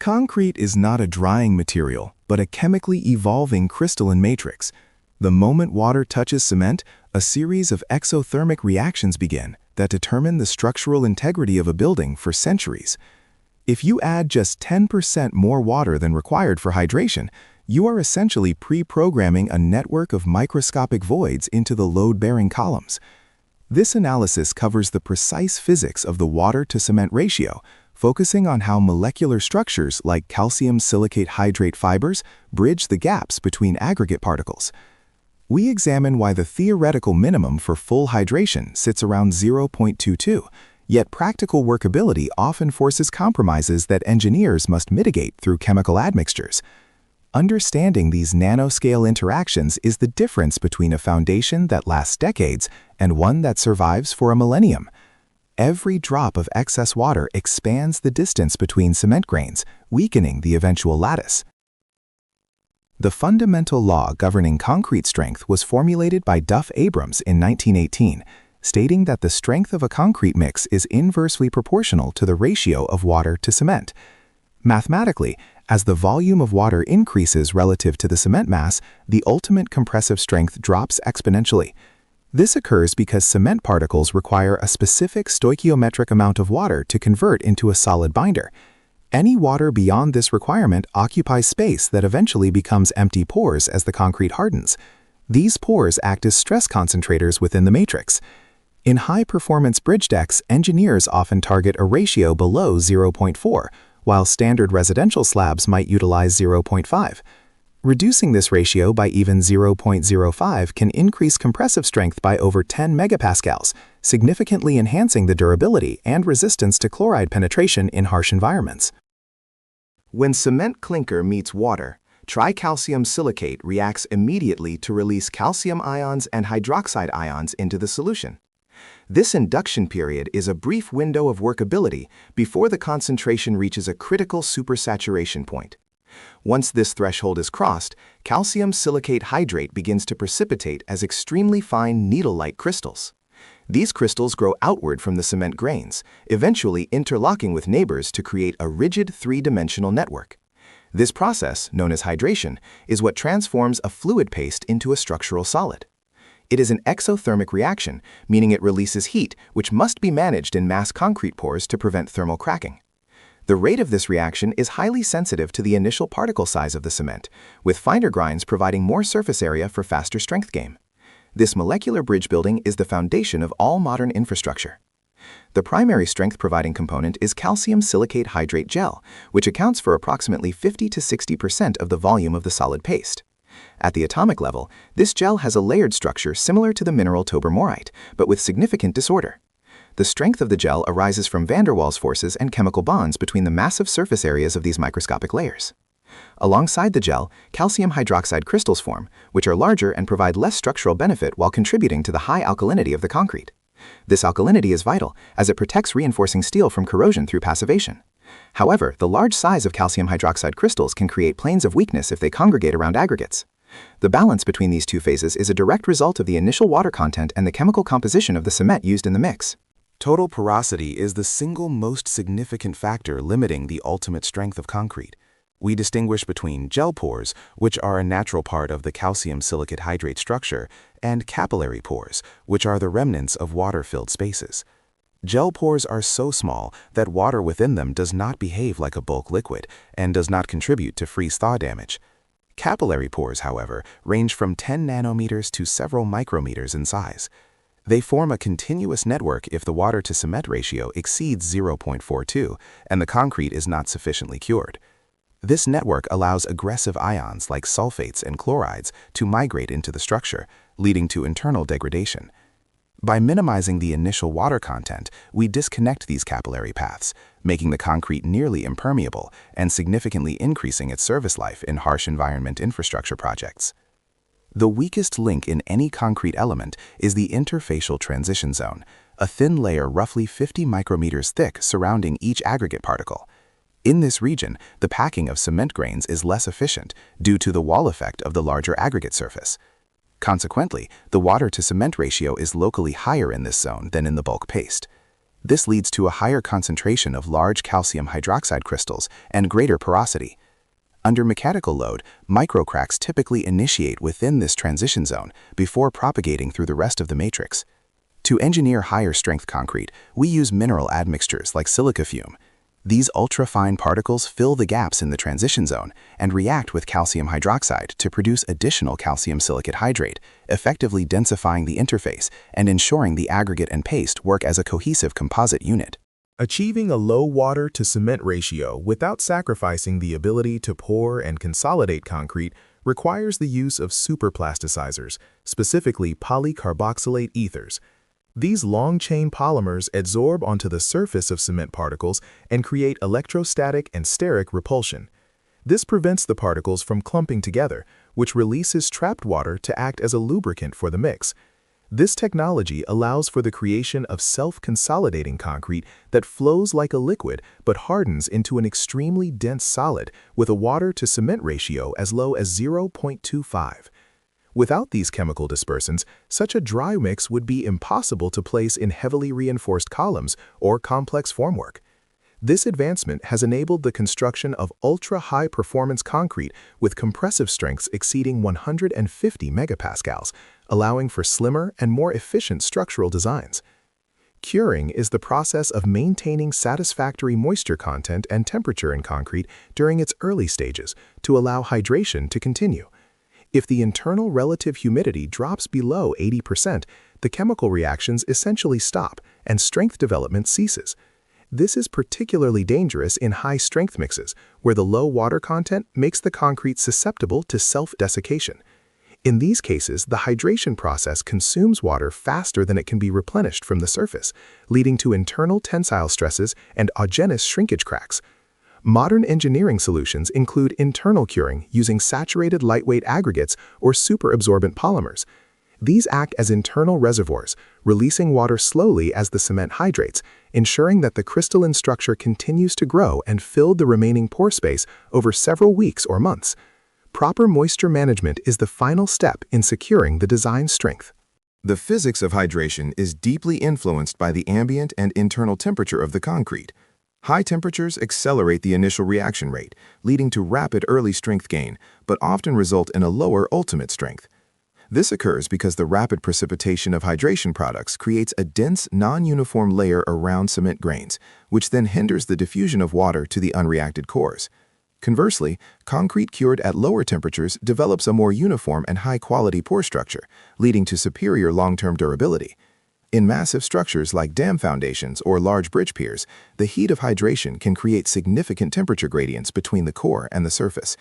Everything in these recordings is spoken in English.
Concrete is not a drying material, but a chemically evolving crystalline matrix. The moment water touches cement, a series of exothermic reactions begin that determine the structural integrity of a building for centuries. If you add just 10% more water than required for hydration, you are essentially pre-programming a network of microscopic voids into the load-bearing columns. This analysis covers the precise physics of the water-to-cement ratio, focusing on how molecular structures like calcium silicate hydrate fibers bridge the gaps between aggregate particles. We examine why the theoretical minimum for full hydration sits around 0.22, yet practical workability often forces compromises that engineers must mitigate through chemical admixtures. Understanding these nanoscale interactions is the difference between a foundation that lasts decades and one that survives for a millennium. Every drop of excess water expands the distance between cement grains, weakening the eventual lattice. The fundamental law governing concrete strength was formulated by Abrams in 1918, stating that the strength of a concrete mix is inversely proportional to the ratio of water to cement. Mathematically, as the volume of water increases relative to the cement mass, the ultimate compressive strength drops exponentially. This occurs because cement particles require a specific stoichiometric amount of water to convert into a solid binder. Any water beyond this requirement occupies space that eventually becomes empty pores as the concrete hardens. These pores act as stress concentrators within the matrix. In high-performance bridge decks, engineers often target a ratio below 0.4, while standard residential slabs might utilize 0.5. Reducing this ratio by even 0.05 can increase compressive strength by over 10 megapascals, significantly enhancing the durability and resistance to chloride penetration in harsh environments. When cement clinker meets water, tricalcium silicate reacts immediately to release calcium ions and hydroxide ions into the solution. This induction period is a brief window of workability before the concentration reaches a critical supersaturation point. Once this threshold is crossed, calcium silicate hydrate begins to precipitate as extremely fine needle-like crystals. These crystals grow outward from the cement grains, eventually interlocking with neighbors to create a rigid three-dimensional network. This process, known as hydration, is what transforms a fluid paste into a structural solid. It is an exothermic reaction, meaning it releases heat, which must be managed in mass concrete pores to prevent thermal cracking. The rate of this reaction is highly sensitive to the initial particle size of the cement, with finer grinds providing more surface area for faster strength gain. This molecular bridge building is the foundation of all modern infrastructure. The primary strength-providing component is calcium silicate hydrate gel, which accounts for approximately 50 to 60% of the volume of the solid paste. At the atomic level, this gel has a layered structure similar to the mineral tobermorite, but with significant disorder. The strength of the gel arises from van der Waals forces and chemical bonds between the massive surface areas of these microscopic layers. Alongside the gel, calcium hydroxide crystals form, which are larger and provide less structural benefit while contributing to the high alkalinity of the concrete. This alkalinity is vital, as it protects reinforcing steel from corrosion through passivation. However, the large size of calcium hydroxide crystals can create planes of weakness if they congregate around aggregates. The balance between these two phases is a direct result of the initial water content and the chemical composition of the cement used in the mix. Total porosity is the single most significant factor limiting the ultimate strength of concrete. We distinguish between gel pores, which are a natural part of the calcium silicate hydrate structure, and capillary pores, which are the remnants of water-filled spaces. Gel pores are so small that water within them does not behave like a bulk liquid and does not contribute to freeze-thaw damage. Capillary pores, however, range from 10 nanometers to several micrometers in size. They form a continuous network if the water-to-cement ratio exceeds 0.42 and the concrete is not sufficiently cured. This network allows aggressive ions like sulfates and chlorides to migrate into the structure, leading to internal degradation. By minimizing the initial water content, we disconnect these capillary paths, making the concrete nearly impermeable and significantly increasing its service life in harsh environment infrastructure projects. The weakest link in any concrete element is the interfacial transition zone, a thin layer roughly 50 micrometers thick surrounding each aggregate particle. In this region, the packing of cement grains is less efficient due to the wall effect of the larger aggregate surface. Consequently, the water-to-cement ratio is locally higher in this zone than in the bulk paste. This leads to a higher concentration of large calcium hydroxide crystals and greater porosity. Under mechanical load, microcracks typically initiate within this transition zone before propagating through the rest of the matrix. To engineer higher-strength concrete, we use mineral admixtures like silica fume. These ultra-fine particles fill the gaps in the transition zone and react with calcium hydroxide to produce additional calcium silicate hydrate, effectively densifying the interface and ensuring the aggregate and paste work as a cohesive composite unit. Achieving a low water-to-cement ratio without sacrificing the ability to pour and consolidate concrete requires the use of superplasticizers, specifically polycarboxylate ethers. These long-chain polymers adsorb onto the surface of cement particles and create electrostatic and steric repulsion. This prevents the particles from clumping together, which releases trapped water to act as a lubricant for the mix. This technology allows for the creation of self-consolidating concrete that flows like a liquid but hardens into an extremely dense solid with a water-to-cement ratio as low as 0.25. Without these chemical dispersants, such a dry mix would be impossible to place in heavily reinforced columns or complex formwork. This advancement has enabled the construction of ultra-high performance concrete with compressive strengths exceeding 150 megapascals, allowing for slimmer and more efficient structural designs. Curing is the process of maintaining satisfactory moisture content and temperature in concrete during its early stages to allow hydration to continue. If the internal relative humidity drops below 80%, the chemical reactions essentially stop and strength development ceases. This is particularly dangerous in high-strength mixes, where the low water content makes the concrete susceptible to self-desiccation. In these cases, the hydration process consumes water faster than it can be replenished from the surface, leading to internal tensile stresses and autogenous shrinkage cracks. Modern engineering solutions include internal curing using saturated lightweight aggregates or superabsorbent polymers. These act as internal reservoirs, releasing water slowly as the cement hydrates, ensuring that the crystalline structure continues to grow and fill the remaining pore space over several weeks or months. Proper moisture management is the final step in securing the design strength. The physics of hydration is deeply influenced by the ambient and internal temperature of the concrete. High temperatures accelerate the initial reaction rate, leading to rapid early strength gain, but often result in a lower ultimate strength. This occurs because the rapid precipitation of hydration products creates a dense, non-uniform layer around cement grains, which then hinders the diffusion of water to the unreacted cores. Conversely, concrete cured at lower temperatures develops a more uniform and high-quality pore structure, leading to superior long-term durability. In massive structures like dam foundations or large bridge piers, the heat of hydration can create significant temperature gradients between the core and the surface.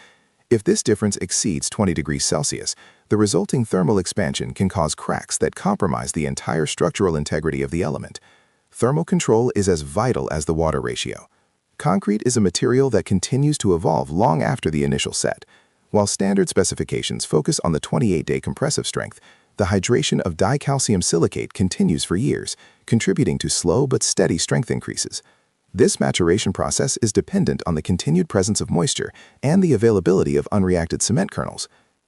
If this difference exceeds 20 degrees Celsius, the resulting thermal expansion can cause cracks that compromise the entire structural integrity of the element. Thermal control is as vital as the water ratio. Concrete is a material that continues to evolve long after the initial set. While standard specifications focus on the 28-day compressive strength, the hydration of dicalcium silicate continues for years, contributing to slow but steady strength increases. This maturation process is dependent on the continued presence of moisture and the availability of unreacted cement kernels.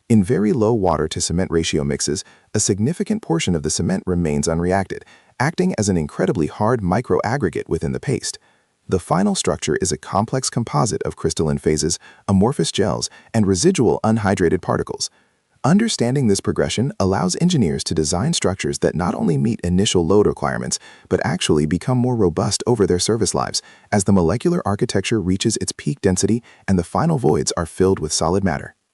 In very low water-to-cement ratio mixes, a significant portion of the cement remains unreacted, acting as an incredibly hard microaggregate within the paste. The final structure is a complex composite of crystalline phases, amorphous gels, and residual unhydrated particles. Understanding this progression allows engineers to design structures that not only meet initial load requirements, but actually become more robust over their service lives as the molecular architecture reaches its peak density and the final voids are filled with solid matter.